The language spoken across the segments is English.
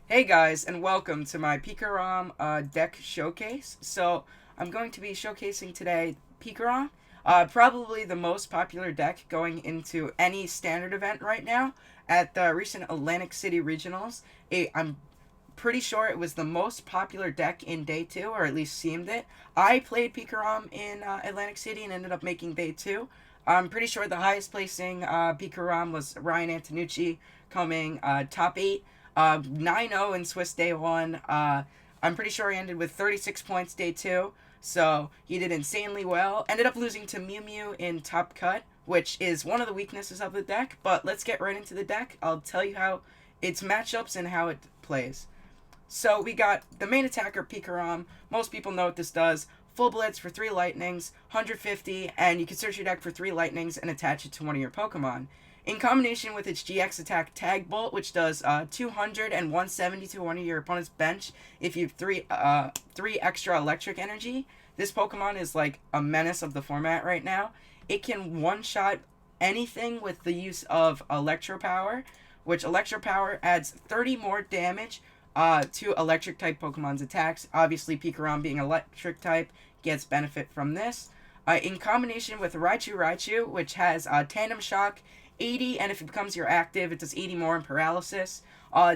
Hey guys, and welcome to my Pikarom deck showcase. So, I'm going to be showcasing today Pikarom, probably the most popular deck going into any standard event right now at the recent Atlantic City Regionals. I'm pretty sure it was the most popular deck in Day 2, or at least seemed it. I played Pikarom in Atlantic City and ended up making Day 2. I'm pretty sure the highest placing Pikarom was Ryan Antonucci, coming top 8. 9-0 in Swiss Day 1. I'm pretty sure he ended with 36 points Day 2. So he did insanely well. Ended up losing to Mew Mew in Top Cut, which is one of the weaknesses of the deck. But let's get right into the deck. I'll tell you how its matchups and how it plays. So we got the main attacker, Pikarom. Most people know what this does. Full Blitz for 3 Lightnings, 150, and you can search your deck for 3 Lightnings and attach it to one of your Pokemon. In combination with its GX attack Tag Bolt, which does 200 and 170 to one of your opponent's bench if you have three extra electric energy, this Pokemon is like a menace of the format right now. It can one-shot anything with the use of Electro Power, which Electro Power adds 30 more damage to electric type Pokemon's attacks. Obviously, Pikarom being electric type gets benefit from this. In combination with Raichu, which has Tandem Shock, 80, and if it becomes your active, it does 80 more in paralysis.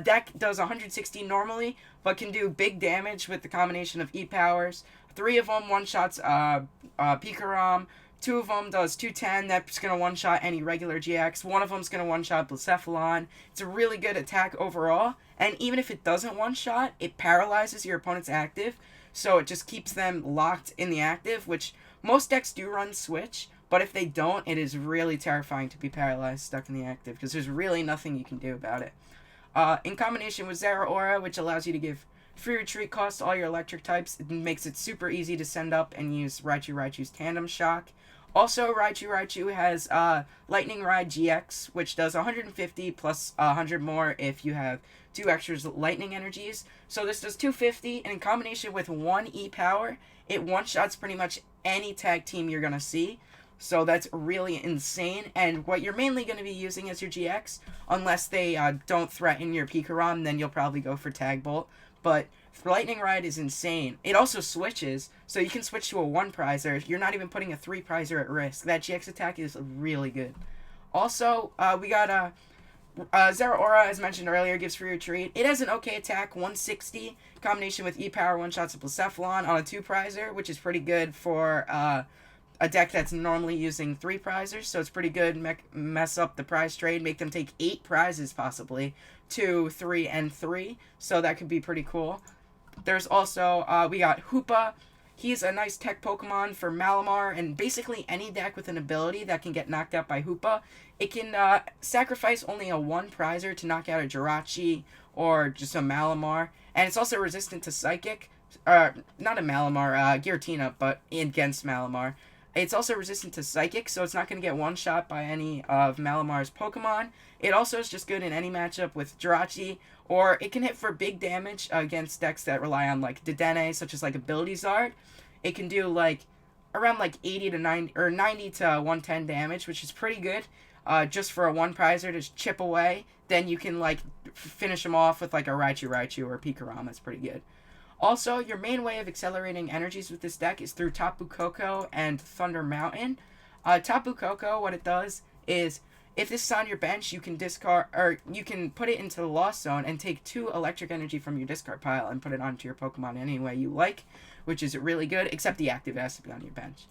Deck does 160 normally, but can do big damage with the combination of E-Powers. 3 of them one-shots Pikarom. 2 of them does 210, that's going to one-shot any regular GX. 1 of them's going to one-shot Blacephalon. It's a really good attack overall, and even if it doesn't one-shot, it paralyzes your opponent's active, so it just keeps them locked in the active, which most decks do run Switch, but if they don't, it is really terrifying to be paralyzed stuck in the active, because there's really nothing you can do about it. In combination with Zeraora, which allows you to give free retreat cost to all your electric types, it makes it super easy to send up and use Raichu's Tandem Shock. Also, Raichu has Lightning Ride GX, which does 150 plus 100 more if you have 2 extra lightning energies. So this does 250, and in combination with 1 E-Power, it one-shots pretty much any tag team you're going to see. So that's really insane. And what you're mainly going to be using as your GX, unless they don't threaten your Pikarom, then you'll probably go for Tag Bolt. But Lightning Ride is insane. It also switches, so you can switch to a 1-prizer. You're not even putting a 3-prizer at risk. That GX attack is really good. Also, we got Zeraora, as mentioned earlier, gives free retreat. It has an okay attack, 160, combination with E-Power, one-shots of Blacephalon on a 2-prizer, which is pretty good for a deck that's normally using 3 prizers, so it's pretty good. Mess up the prize trade, make them take 8 prizes possibly, 2, 3, and 3, so that could be pretty cool. There's also, we got Hoopa. He's a nice tech Pokemon for Malamar, and basically any deck with an ability that can get knocked out by Hoopa. It can sacrifice only a 1-prizer to knock out a Jirachi or just a Malamar, and it's also resistant to Psychic. Not a Malamar, Giratina, but against Malamar. It's also resistant to Psychic, so it's not going to get one-shot by any of Malamar's Pokemon. It also is just good in any matchup with Jirachi, or it can hit for big damage against decks that rely on like Dedenne, such as like Ability Zard. It can do like around like 80 to 90 or 90 to 110 damage, which is pretty good. Just for a 1-prizer to chip away, then you can like finish them off with like a Raichu or a Pikarom. That's pretty good. Also, your main way of accelerating energies with this deck is through Tapu Koko and Thunder Mountain. Tapu Koko, what it does is, if this is on your bench, you can discard, or you can put it into the Lost Zone and take 2 electric energy from your discard pile and put it onto your Pokemon any way you like, which is really good, except the active has to be on your bench.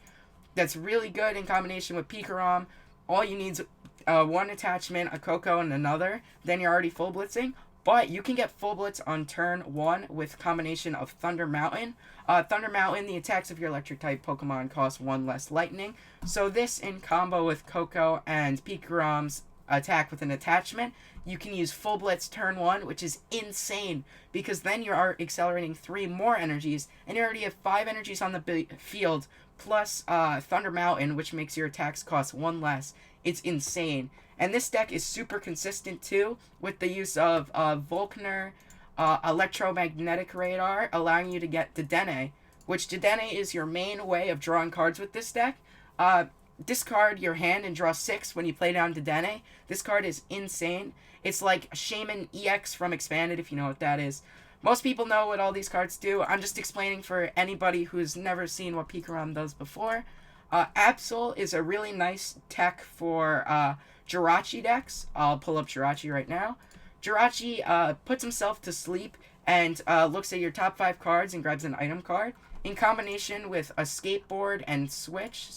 That's really good in combination with Pikarom. All you need is 1 attachment, a Koko, and another. Then you're already full blitzing. But you can get full blitz on turn 1 with combination of Thunder Mountain. Thunder Mountain, the attacks of your electric type Pokemon cost 1 less lightning. So this in combo with Koko and Pikarom's attack with an attachment, you can use full blitz turn 1, which is insane because then you are accelerating 3 more energies and you already have 5 energies on the field plus Thunder Mountain, which makes your attacks cost 1 less. It's insane. And this deck is super consistent too, with the use of Volkner, Electromagnetic Radar, allowing you to get Dedenne, which Dedenne is your main way of drawing cards with this deck. Discard your hand and draw 6 when you play down Dedenne. This card is insane. It's like Shaman EX from Expanded, if you know what that is. Most people know what all these cards do. I'm just explaining for anybody who's never seen what Pikarom does before. Absol is a really nice tech for Jirachi decks. I'll pull up Jirachi right now. Jirachi puts himself to sleep and looks at your top 5 cards and grabs an item card. In combination with a skateboard and switch,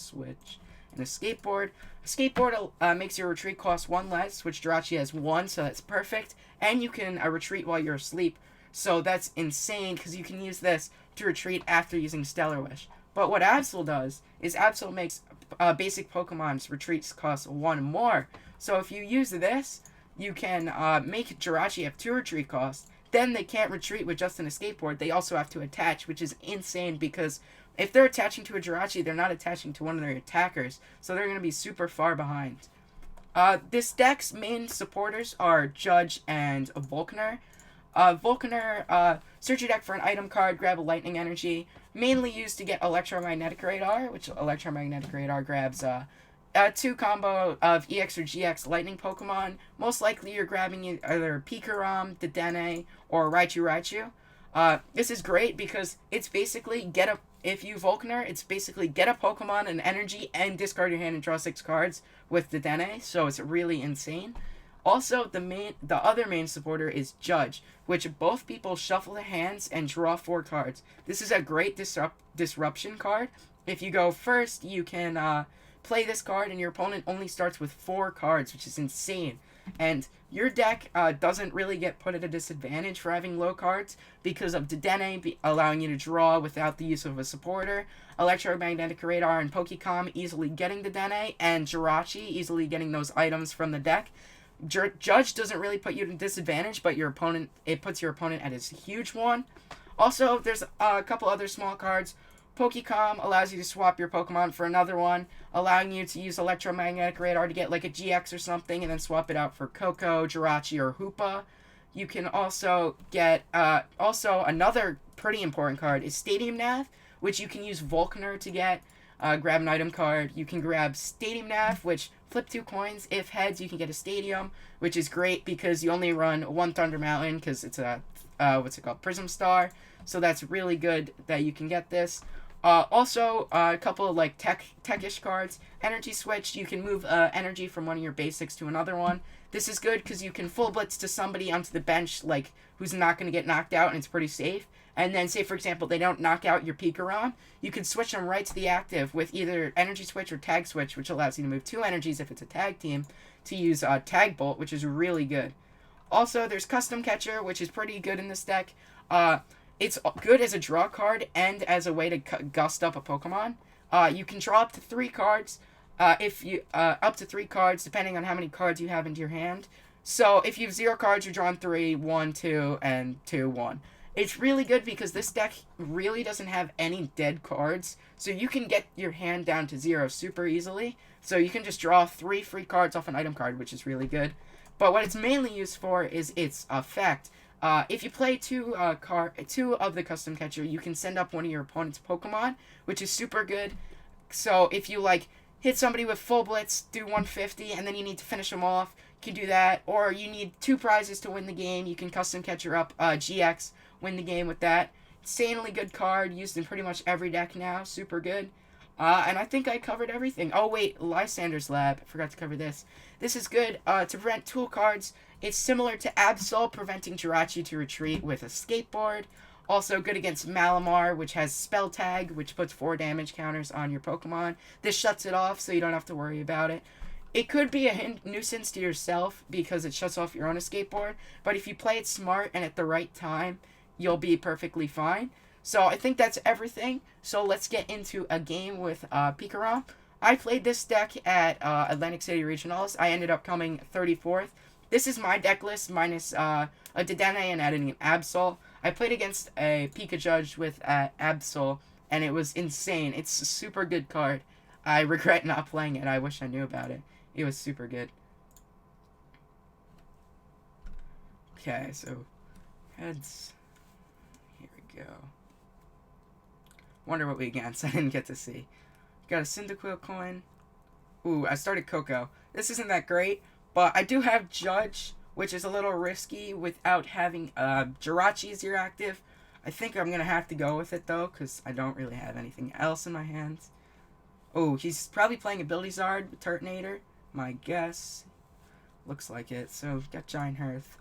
and a skateboard. A skateboard makes your retreat cost 1 less, which Jirachi has 1, so that's perfect. And you can retreat while you're asleep, so that's insane because you can use this to retreat after using Stellar Wish. But what Absol does is Absol makes basic Pokemon's retreats cost 1 more. So if you use this, you can make Jirachi have 2 retreat costs. Then they can't retreat with just an skateboard. They also have to attach, which is insane because if they're attaching to a Jirachi, they're not attaching to one of their attackers. So they're going to be super far behind. This deck's main supporters are Judge and Volkner. Volkner, search your deck for an item card, grab a Lightning Energy. Mainly used to get Electromagnetic Radar, which Electromagnetic Radar grabs 2 combo of EX or GX Lightning Pokemon. Most likely you're grabbing either Pikarom, Dedenne, or Raichu. This is great because it's basically if you Volkner, it's basically get a Pokemon, an energy, and discard your hand and draw 6 cards with Dedenne, so it's really insane. Also, the other main supporter is Judge, which both people shuffle their hands and draw 4 cards. This is a great disruption card. If you go first, you can play this card, and your opponent only starts with 4 cards, which is insane. And your deck doesn't really get put at a disadvantage for having low cards because of Dedenne allowing you to draw without the use of a supporter, Electromagnetic Radar and Pokecom easily getting Dedenne, and Jirachi easily getting those items from the deck. Judge doesn't really put you at a disadvantage, but it puts your opponent at his huge one. Also, there's a couple other small cards. Pokecom allows you to swap your Pokemon for another one, allowing you to use Electromagnetic Radar to get like a GX or something, and then swap it out for Koko, Jirachi, or Hoopa. You can also get, another pretty important card is Stadium Nav, which you can use Volkner to get, grab an item card. You can grab Stadium Nav, which flip 2 coins. If heads, you can get a Stadium, which is great because you only run 1 Thunder Mountain because it's a, Prism Star. So that's really good that you can get this. Also, a couple of like techish cards. Energy Switch, you can move energy from one of your basics to another one. This is good because you can full blitz to somebody onto the bench like who's not going to get knocked out, and it's pretty safe. And then say, for example, they don't knock out your Pikarom, you can switch them right to the active with either Energy Switch or Tag Switch, which allows you to move 2 energies if it's a tag team, to use Tag Bolt, which is really good. Also, there's Custom Catcher, which is pretty good in this deck. It's good as a draw card and as a way to gust up a Pokemon. You can draw up to 3 cards, up to 3 cards, depending on how many cards you have into your hand. So if you have 0 cards, you're drawing 3, 1, 2, and 2, 1. It's really good because this deck really doesn't have any dead cards, so you can get your hand down to 0 super easily. So you can just draw 3 free cards off an item card, which is really good. But what it's mainly used for is its effect. If you play 2 of the Custom Catcher, you can send up one of your opponent's Pokemon, which is super good. So if you hit somebody with full blitz, do 150, and then you need to finish them off, you can do that. Or you need 2 prizes to win the game, you can Custom Catcher up GX, win the game with that. Insanely good card, used in pretty much every deck now, super good. And I think I covered everything. Oh wait, Lysander's Lab, I forgot to cover this. This is good to prevent tool cards. It's similar to Absol, preventing Jirachi to retreat with a skateboard. Also good against Malamar, which has Spell Tag, which puts 4 damage counters on your Pokemon. This shuts it off, so you don't have to worry about it. It could be a nuisance to yourself because it shuts off your own skateboard, but if you play it smart and at the right time, you'll be perfectly fine. So I think that's everything. So let's get into a game with Pikarom. I played this deck at Atlantic City Regionals. I ended up coming 34th. This is my deck list minus a Dedenne and adding an Absol. I played against a Pikachu with Absol, and it was insane. It's a super good card. I regret not playing it. I wish I knew about it. It was super good. Okay, so heads. Here we go. Wonder what we against. I didn't get to see. Got a Cyndaquil coin. Ooh, I started Koko. This isn't that great, but I do have Judge, which is a little risky without having Jirachi as your active. I think I'm going to have to go with it, though, because I don't really have anything else in my hands. Oh, he's probably playing Ability Zard with Turtonator, my guess. Looks like it. So, we've got Giant Hearth.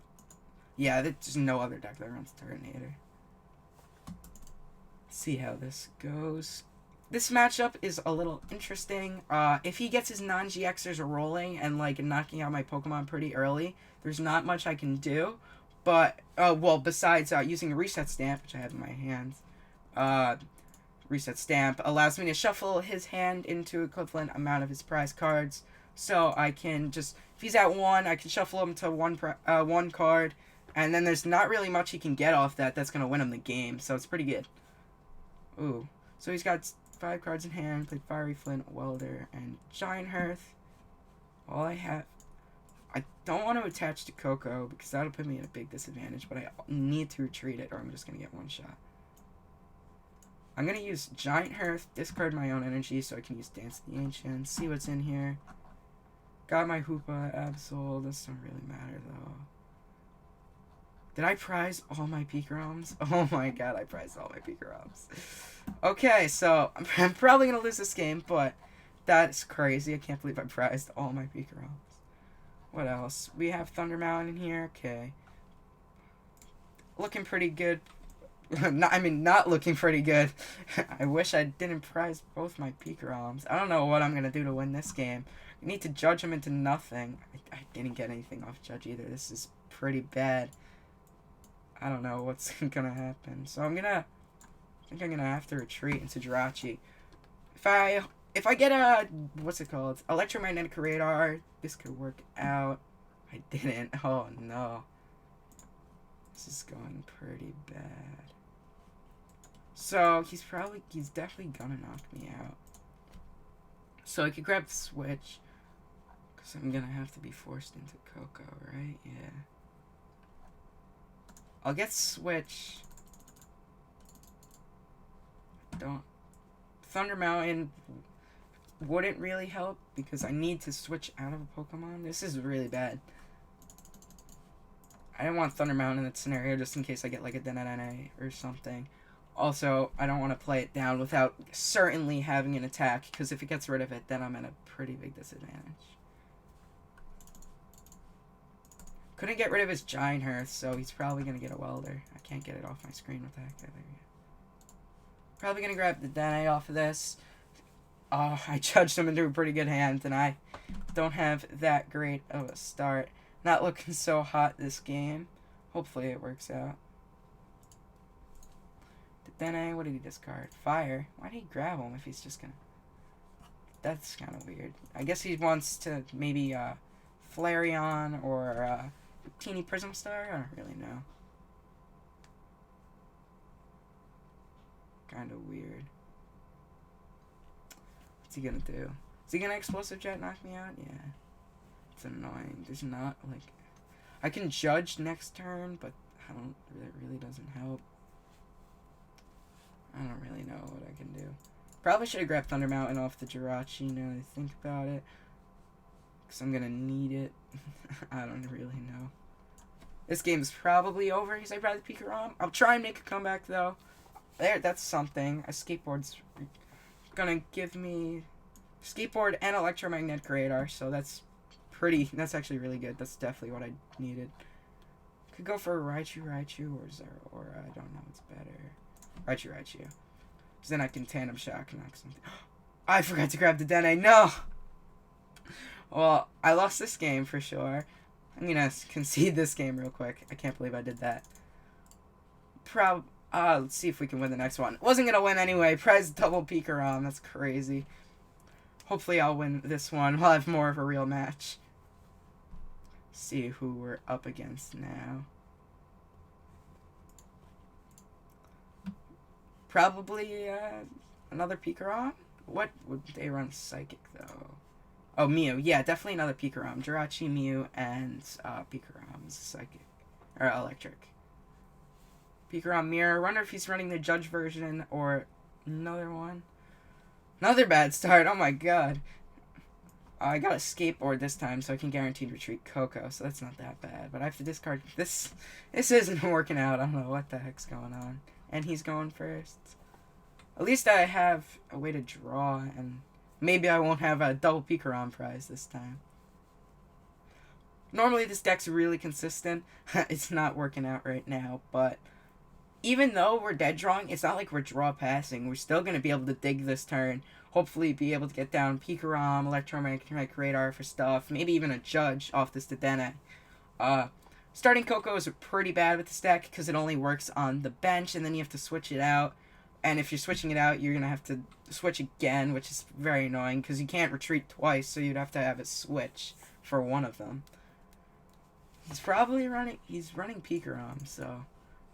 Yeah, there's no other deck that runs Turtonator. See how this goes. This matchup is a little interesting. If he gets his non-GXers rolling and, like, knocking out my Pokemon pretty early, there's not much I can do. But, well, besides using a Reset Stamp, which I have in my hands, Reset Stamp allows me to shuffle his hand into equivalent amount of his prize cards. So I can just, if he's at 1, I can shuffle him to one card, and then there's not really much he can get off that's going to win him the game, so it's pretty good. Ooh. So he's got 5 cards in hand, played Fiery Flint, Welder, and Giant Hearth. All I have... I don't want to attach to Coco, because that'll put me at a big disadvantage, but I need to retreat it, or I'm just going to get one shot. I'm going to use Giant Hearth, discard my own energy, so I can use Dance of the Ancients, see what's in here. Got my Hoopa, Absol, this doesn't really matter, though. Did I prize all my Pikaroms? Oh my god, I prized all my Pikaroms. Okay, so I'm probably going to lose this game, but that's crazy. I can't believe I prized all my Pikaroms. What else? We have Thunder Mountain in here. Okay. Looking pretty good. Not looking pretty good. I wish I didn't prize both my Pikaroms. I don't know what I'm going to do to win this game. I need to judge them into nothing. I didn't get anything off Judge either. This is pretty bad. I don't know what's gonna happen. So I think I'm gonna have to retreat into Jirachi. If I get a, what's it called? Electromagnetic Radar, this could work out. I didn't. Oh no. This is going pretty bad. So he's definitely gonna knock me out. So I could grab the Switch, because I'm gonna have to be forced into Coco, right? Yeah. I'll get Switch. Thunder Mountain wouldn't really help because I need to switch out of a Pokemon. This is really bad. I didn't want Thunder Mountain in that scenario just in case I get like a Denanane or something. Also, I don't want to play it down without certainly having an attack, because if it gets rid of it, then I'm at a pretty big disadvantage. Couldn't get rid of his Giant Hearth, so he's probably going to get a Welder. I can't get it off my screen with that. There we go. Probably going to grab the Dene off of this. Oh, I judged him into a pretty good hand, and I don't have that great of a start. Not looking so hot this game. Hopefully it works out. The Dene, what did he discard? Fire. Why did he grab him if he's just going to... That's kind of weird. I guess he wants to maybe Flareon or Teeny Prism Star? I don't really know. Kind of weird. What's he gonna do? Is he gonna Explosive Jet knock me out? Yeah. It's annoying. There's not, like... I can judge next turn, but it really doesn't help. I don't really know what I can do. Probably should have grabbed Thunder Mountain off the Jirachi now that I think about it. Because I'm gonna need it. I don't really know. This game's probably over because I brought the Pikarom. I'll try and make a comeback, though. That's something. A Skateboard's gonna give me Skateboard and Electromagnetic Radar, so that's actually really good. That's definitely what I needed. Could go for a Raichu or Zeraora. I don't know what's better. Raichu. Because then I can Tandem Shock knock something. I forgot to grab the Dene. No! Well, I lost this game for sure. I'm gonna concede this game real quick. I can't believe I did that. Let's see if we can win the next one. Wasn't gonna win anyway. Prize double Pikarom. That's crazy. Hopefully I'll win this one. We'll have more of a real match. See who we're up against now. Probably another Pikarom? What would they run Psychic though? Oh, Mew. Yeah, definitely another Pikarom. Jirachi, Mew, and Pikarom's Psychic. Or Electric. Pikarom Mirror. I wonder if he's running the Judge version or another one. Another bad start. Oh my god. I got a skateboard this time, so I can guaranteed retreat Coco, so that's not that bad. But I have to discard this. This isn't working out. I don't know what the heck's going on. And he's going first. At least I have a way to draw, and maybe I won't have a double Pikarom prize this time. Normally this deck's really consistent. It's not working out right now, but even though we're dead drawing, it's not like we're draw passing. We're still going to be able to dig this turn. Hopefully be able to get down Pikarom, Electromagnetic Radar for stuff. Maybe even a Judge off this Dedenne. Starting Coco is pretty bad with this deck because it only works on the bench, and then you have to switch it out. And if you're switching it out, you're going to have to switch again, which is very annoying because you can't retreat twice, so you'd have to have it switch for one of them. He's running Pikarom, so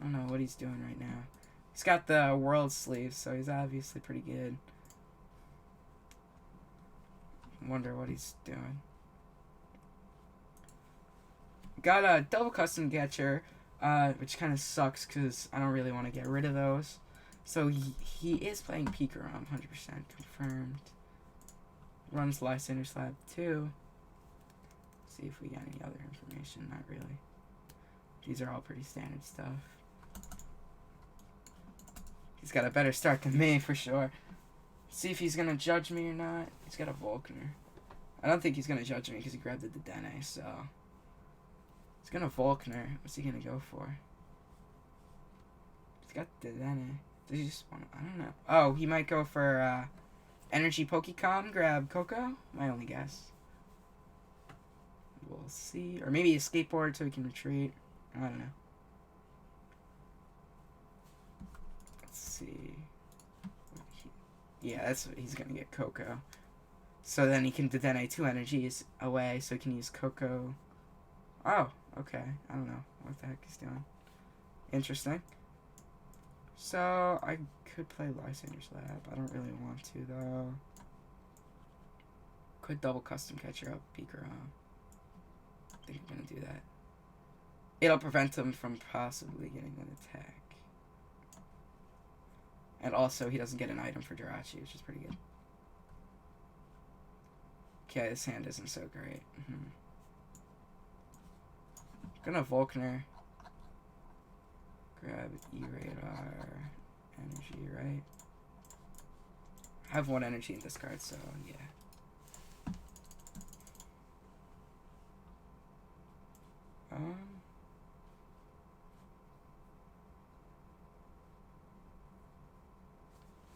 I don't know what he's doing right now. He's got the world sleeve, so he's obviously pretty good. Wonder what he's doing. Got a double custom catcher, which kind of sucks because I don't really want to get rid of those. So he is playing Pikarom, 100% confirmed. Runs Lysander Slab 2. See if we got any other information. Not really. These are all pretty standard stuff. He's got a better start than me, for sure. See if he's going to judge me or not. He's got a Volkner. I don't think he's going to judge me because he grabbed the Dedenne, so... He's going to Volkner. What's he going to go for? He's got Dedenne. Does he just want to... I don't know. Oh, he might go for Energy Pokecom, grab Coco? My only guess. We'll see. Or maybe a skateboard so he can retreat. I don't know. Let's see. Yeah, that's what he's going to get Coco. So then he can Dedenne 2 energies away so he can use Coco. Oh, okay. I don't know what the heck he's doing. Interesting. So I could play Lysander Slab. I don't really want to, though. Could double custom catcher up Pikarom. I think I'm going to do that. It'll prevent him from possibly getting an attack. And also, he doesn't get an item for Jirachi, which is pretty good. Okay, this hand isn't so great. Gonna Volkner. Grab E-Radar. Energy, right? I have one energy in this card, so yeah. What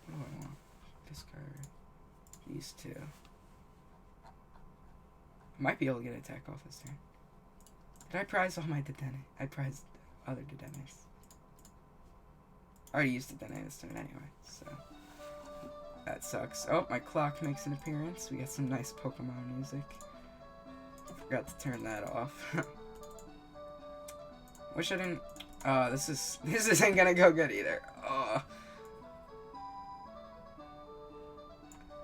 do I want? Discard these two. I might be able to get an attack off this turn. Did I prize all my Dedenne? I prized other Dedennes. I already used Dedenne this turn anyway, so that sucks. Oh, my clock makes an appearance. We got some nice Pokemon music. Forgot to turn that off. Wish I didn't. This isn't gonna go good either. Oh.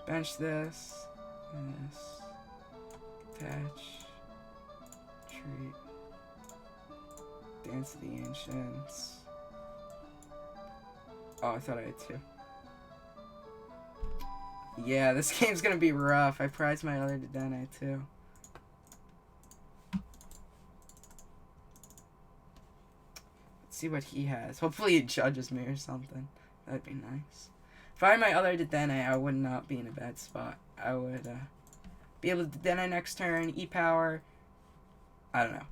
Bench this. Attach. Treat. Dance of the Ancients. Oh, I thought I had two. Yeah, this game's gonna be rough. I prized my other Dedenne too. Let's see what he has. Hopefully he judges me or something. That'd be nice. If I had my other Dedenne, I would not be in a bad spot. I would be able to Dedenne next turn, E-Power. I don't know.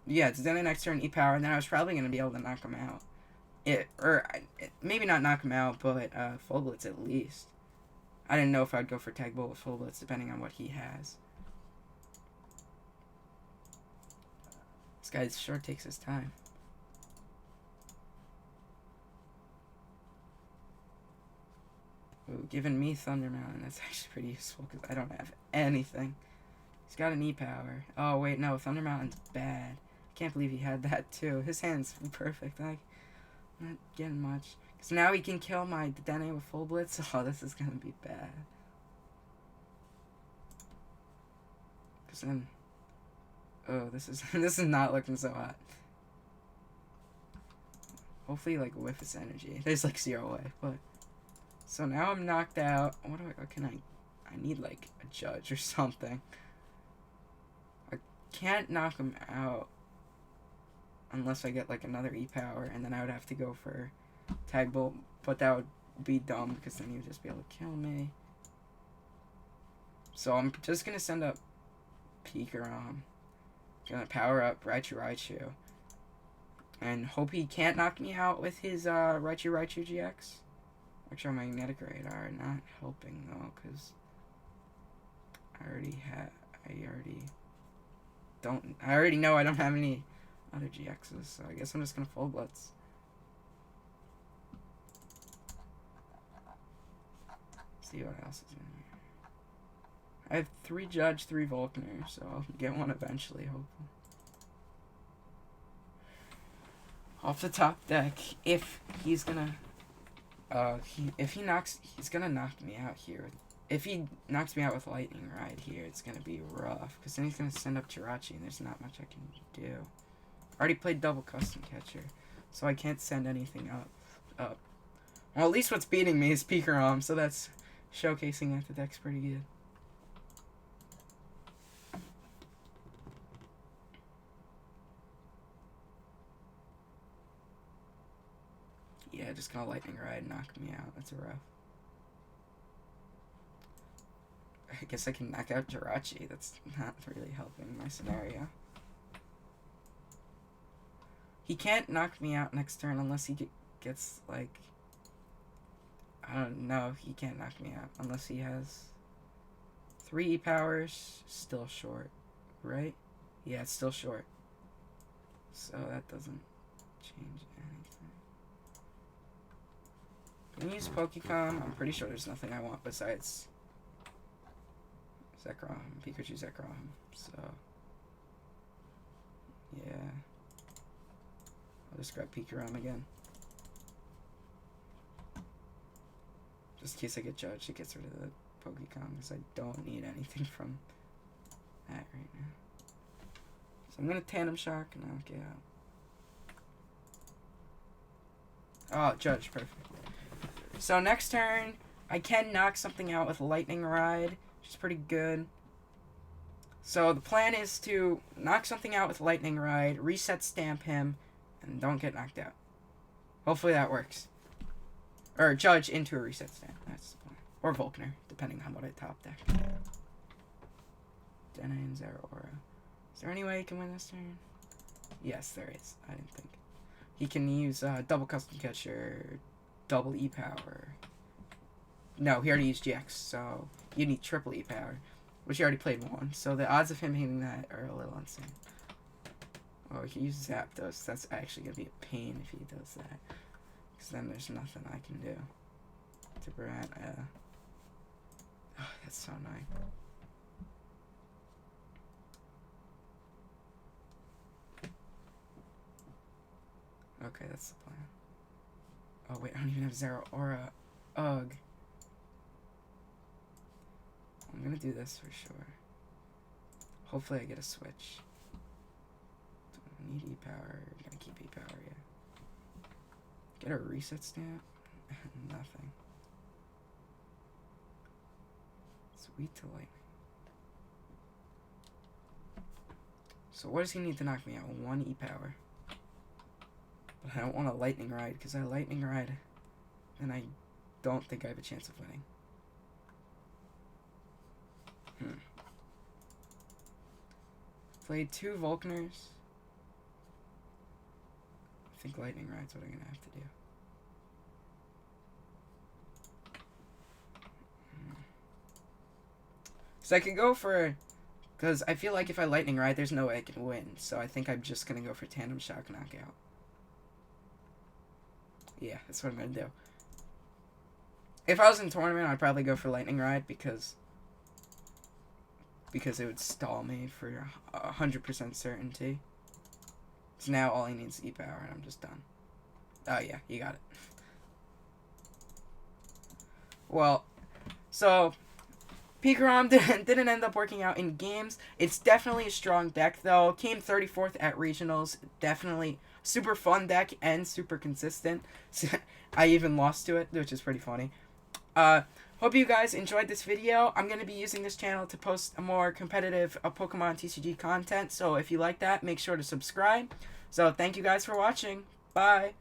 Yeah, Dedenne next turn, E-Power, and then I was probably going to be able to knock him out. Maybe not knock him out, but Full Blitz at least. I didn't know if I'd go for Tag Bolt with Full Blitz, depending on what he has. This guy sure takes his time. Ooh, giving me Thunder Mountain, that's actually pretty useful because I don't have anything. He's got an E-Power. Oh, wait, no, Thunder Mountain's bad. I can't believe he had that, too. His hand's perfect. I'm not getting much. Because now he can kill my Dedenne with Full Blitz. Oh, this is going to be bad. Because then... Oh, this is not looking so hot. Hopefully, like, whiff his energy. There's, like, 0 way, but... So now I'm knocked out. What can I... I need, like, a judge or something. I can't knock him out unless I get, like, another E-Power, and then I would have to go for Tag Bolt, but that would be dumb, because then he would just be able to kill me. So I'm just gonna send up Pikarom. Gonna power up Raichu, and hope he can't knock me out with his Raichu GX. Electromagnetic Radar, not helping though, because I already know I don't have any other GXs, so I guess I'm just gonna full blitz. See what else is in here. I have 3 Judge, 3 Volkner, so I'll get one eventually, hopefully. Off the top deck, if he's gonna, he's gonna knock me out here. If he knocks me out with Lightning Ride here, it's gonna be rough, because then he's gonna send up Jirachi, and there's not much I can do. I already played double Custom Catcher, so I can't send anything up. Well, at least what's beating me is Pikarom, so that's showcasing that the deck's pretty good. Yeah, just gonna Lightning Ride and knock me out. That's rough. I guess I can knock out Jirachi. That's not really helping my scenario. He can't knock me out next turn unless he gets, like... I don't know. He can't knock me out unless he has 3 E-Powers. Still short, right? Yeah, it's still short. So that doesn't change anything. Can use Pokecom. I'm pretty sure there's nothing I want besides Zekrom, Pikachu Zekrom. So, yeah. I'll just grab Pikarom again. Just in case I get judged, it gets rid of the Pokecom, because I don't need anything from that right now. So I'm going to Tandem Shock and knock it out. Oh, judge, perfect. So next turn, I can knock something out with Lightning Ride, which is pretty good. So the plan is to knock something out with Lightning Ride, reset stamp him, and don't get knocked out. Hopefully that works. Or judge into a reset stamp. That's the plan. Or Volkner, depending on what I top deck. Dena and Zeraora. Is there any way he can win this turn? Yes, there is. I didn't think. He can use double Custom Catcher, double E-Power. No, he already used GX, so you need triple E-Power, which he already played 1. So the odds of him hitting that are a little insane. Oh, he uses Zapdos. That's actually going to be a pain if he does that. Because then there's nothing I can do to prevent oh, that's so annoying. Okay, that's the plan. Oh, wait, I don't even have Zeraora. Ugh. I'm gonna do this for sure. Hopefully I get a switch. Don't need E-Power. I'm gonna keep E-Power, yeah. Get a reset stamp? Nothing. Sweet to lightning. So what does he need to knock me out? 1 E-Power. But I don't want a Lightning Ride, because I Lightning Ride, and I don't think I have a chance of winning. Played 2 Volkners. I think Lightning Ride's what I'm going to have to do. So I can go for... Because I feel like if I Lightning Ride, there's no way I can win. So I think I'm just going to go for Tandem Shock Knockout. Yeah, that's what I'm going to do. If I was in tournament, I'd probably go for Lightning Ride because it would stall me for 100% certainty. So now all he needs is E-Power, and I'm just done. Oh, yeah, you got it. Well, so Pikarom didn't end up working out in games. It's definitely a strong deck, though. Came 34th at Regionals. Definitely super fun deck and super consistent. I even lost to it, which is pretty funny. Hope you guys enjoyed this video. I'm going to be using this channel to post a more competitive Pokemon TCG content. So if you like that, make sure to subscribe. So thank you guys for watching. Bye.